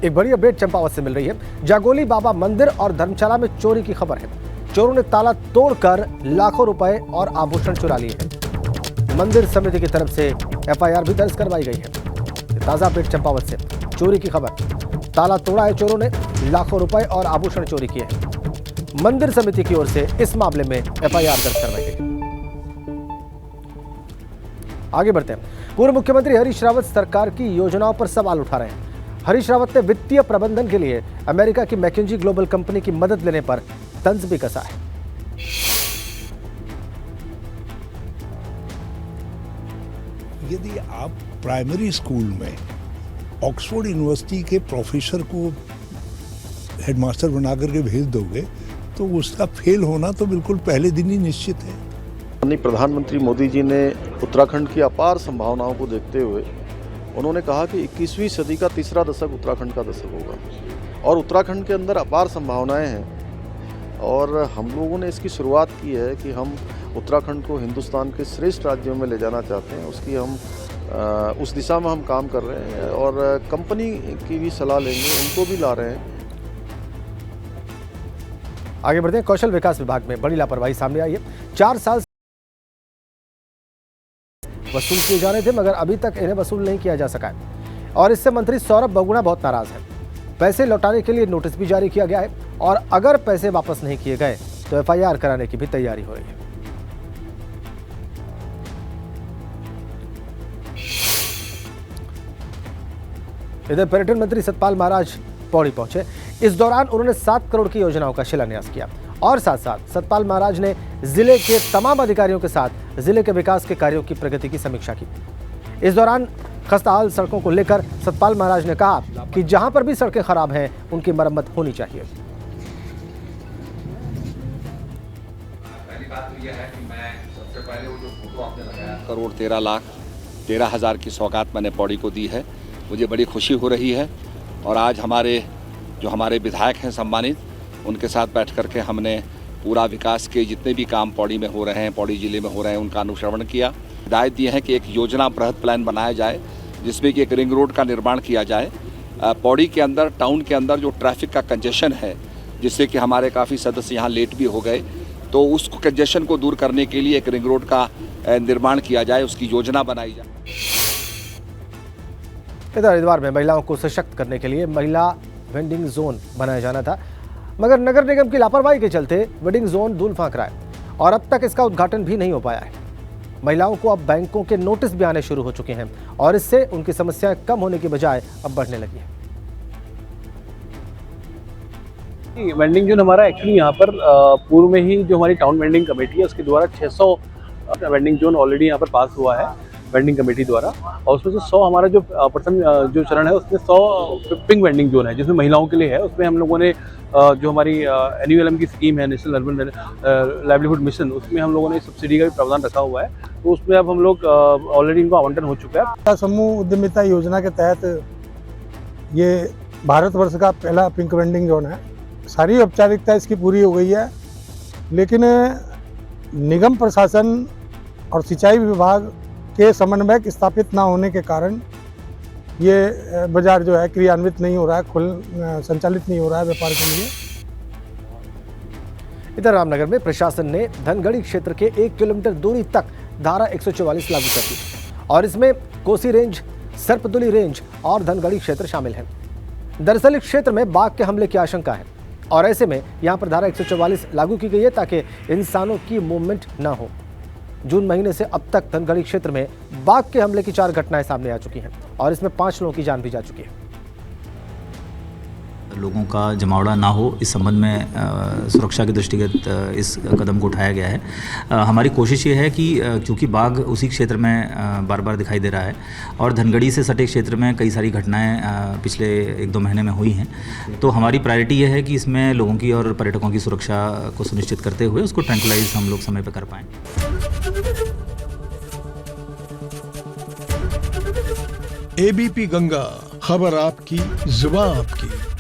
एक बड़ी अपडेट चंपावत से मिल रही है। जागोली बाबा मंदिर और धर्मशाला में चोरी की खबर है। चोरों ने ताला तोड़कर लाखों रुपए और आभूषण चुरा लिए हैं। मंदिर समिति की तरफ से एफआईआर भी दर्ज करवाई गई है। ताजा अपडेट चंपावत से चोरी की खबर। ताला तोड़ा है चोरों ने, लाखों रुपए और आभूषण चोरी किए हैं। मंदिर समिति की ओर से इस मामले में एफआईआर दर्ज करवाई गई। आगे बढ़ते हैं। पूर्व मुख्यमंत्री हरीश रावत सरकार की योजनाओं पर सवाल उठा रहे हैं। हरीश रावत ने वित्तीय प्रबंधन के लिए अमेरिका की मैकेंजी ग्लोबल कंपनी की मदद लेने पर तंज भी कसा है। यदि आप प्राइमरी स्कूल में ऑक्सफोर्ड यूनिवर्सिटी के प्रोफेसर को हेडमास्टर बना करके भेज दोगे तो उसका फेल होना तो बिल्कुल पहले दिन ही निश्चित है। प्रधानमंत्री मोदी जी ने उत्तराखंड की अपार संभावनाओं को देखते हुए उन्होंने कहा कि 21वीं सदी का तीसरा दशक उत्तराखंड का दशक होगा और उत्तराखंड के अंदर अपार संभावनाएं हैं और हम लोगों ने इसकी शुरुआत की है कि हम उत्तराखंड को हिंदुस्तान के श्रेष्ठ राज्यों में ले जाना चाहते हैं। उसकी हम उस दिशा में हम काम कर रहे हैं और कंपनी की भी सलाह लेंगे, उनको भी ला रहे हैं। आगे बढ़ते हैं। कौशल विकास विभाग में बड़ी लापरवाही सामने आई है। 4 साल वसूल किए जाने थे मगर अभी तक इन्हें वसूल नहीं किया जा सका है और इससे मंत्री सौरभ बगुणा बहुत नाराज हैं। पैसे लौटाने के लिए नोटिस भी जारी किया गया है और अगर पैसे वापस नहीं किए गए तो एफआईआर कराने की भी तैयारी हो रही है। इधर पर्यटन मंत्री सतपाल महाराज पौड़ी पहुंचे। इस दौरान उन्होंने 7 करोड़ की योजनाओं का शिलान्यास किया और साथ साथ सतपाल महाराज ने जिले के तमाम अधिकारियों के साथ जिले के विकास के कार्यों की प्रगति की समीक्षा की। इस दौरान खस्ताहाल सड़कों को लेकर सतपाल महाराज ने कहा कि जहां पर भी सड़कें खराब हैं उनकी मरम्मत होनी चाहिए। पहली बात तो यह है कि मैं सबसे पहले वो जो फोटो आपने लगाया 1,13,13,000 की सौगात मैंने पौड़ी को दी है। मुझे बड़ी खुशी हो रही है और आज हमारे विधायक हैं सम्मानित, उनके साथ बैठ करके हमने पूरा विकास के जितने भी काम पौड़ी में हो रहे हैं, पौड़ी जिले में हो रहे हैं, उनका अनुश्रवण किया। हिदायत दी है कि एक योजना बृहद प्लान बनाया जाए जिसमें कि एक रिंग रोड का निर्माण किया जाए। पौड़ी के अंदर, टाउन के अंदर जो ट्रैफिक का कंजेशन है, जिससे कि हमारे काफ़ी सदस्य यहाँ लेट भी हो गए, तो उस कंजेशन को दूर करने के लिए एक रिंग रोड का निर्माण किया जाए, उसकी योजना बनाई जाए। इधर हरिद्वार में महिलाओं को सशक्त करने के लिए महिला वेंडिंग जोन बनाया जाना था मगर नगर निगम की लापरवाही के चलते वेंडिंग जोन धूल फांक रहा है और अब तक इसका उद्घाटन भी नहीं हो पाया है। महिलाओं को अब बैंकों के नोटिस भी आने शुरू हो चुके हैं और इससे उनकी समस्याएं कम होने की बजाय अब बढ़ने लगी है। वेंडिंग जोन हमारा एक्चुअली यहाँ पर पूर्व में ही जो हमारी टाउन वेंडिंग कमेटी है उसके द्वारा 600 वेंडिंग जोन ऑलरेडी यहाँ पर पास हुआ है वेंडिंग कमेटी द्वारा और उसमें से 100 हमारा जो प्रथम जो चरण है उसमें 100 पिंक वेंडिंग जोन है जिसमें महिलाओं के लिए है। उसमें हम लोगों ने जो हमारी NULM की स्कीम है, नेशनल अर्बन लाइवलीहुड मिशन, उसमें हम लोगों ने सब्सिडी का भी प्रावधान रखा हुआ है। तो उसमें अब हम लोग ऑलरेडी इनको आवंटन हो चुका है। समूह उद्यमिता योजना के तहत ये भारतवर्ष का पहला पिंक वेंडिंग जोन है। सारी औपचारिकता इसकी पूरी हो गई है, लेकिन निगम प्रशासन और सिंचाई विभाग के समन्वयक स्थापित ना होने के कारण ये बाजार जो है क्रियान्वित नहीं हो रहा है, संचालित नहीं हो रहा है व्यापार के लिए। इधर रामनगर में प्रशासन ने धनगढ़ी क्षेत्र के 1 किलोमीटर दूरी तक धारा 144 लागू कर दी और इसमें कोसी रेंज, सर्पदुली रेंज और धनगढ़ी क्षेत्र शामिल हैं। दरअसल इस क्षेत्र में बाघ के हमले की आशंका है और ऐसे में यहाँ पर धारा 144 लागू की गई है ताकि इंसानों की मूवमेंट न हो। जून महीने से अब तक धनगढ़ी क्षेत्र में बाघ के हमले की 4 घटनाएं सामने आ चुकी हैं और इसमें 5 लोगों की जान भी जा चुकी है। लोगों का जमावड़ा ना हो, इस संबंध में सुरक्षा के दृष्टिगत इस कदम को उठाया गया है। हमारी कोशिश ये है कि क्योंकि बाघ उसी क्षेत्र में बार बार दिखाई दे रहा है और धनगढ़ी से सटे क्षेत्र में कई सारी घटनाएं पिछले 1-2 महीने में हुई हैं, तो हमारी प्रायोरिटी ये है कि इसमें लोगों की और पर्यटकों की सुरक्षा को सुनिश्चित करते हुए उसको ट्रैंक्विलाइज हम लोग समय पर कर पाएँ। ABP गंगा, खबर आपकी, जुबान आपकी।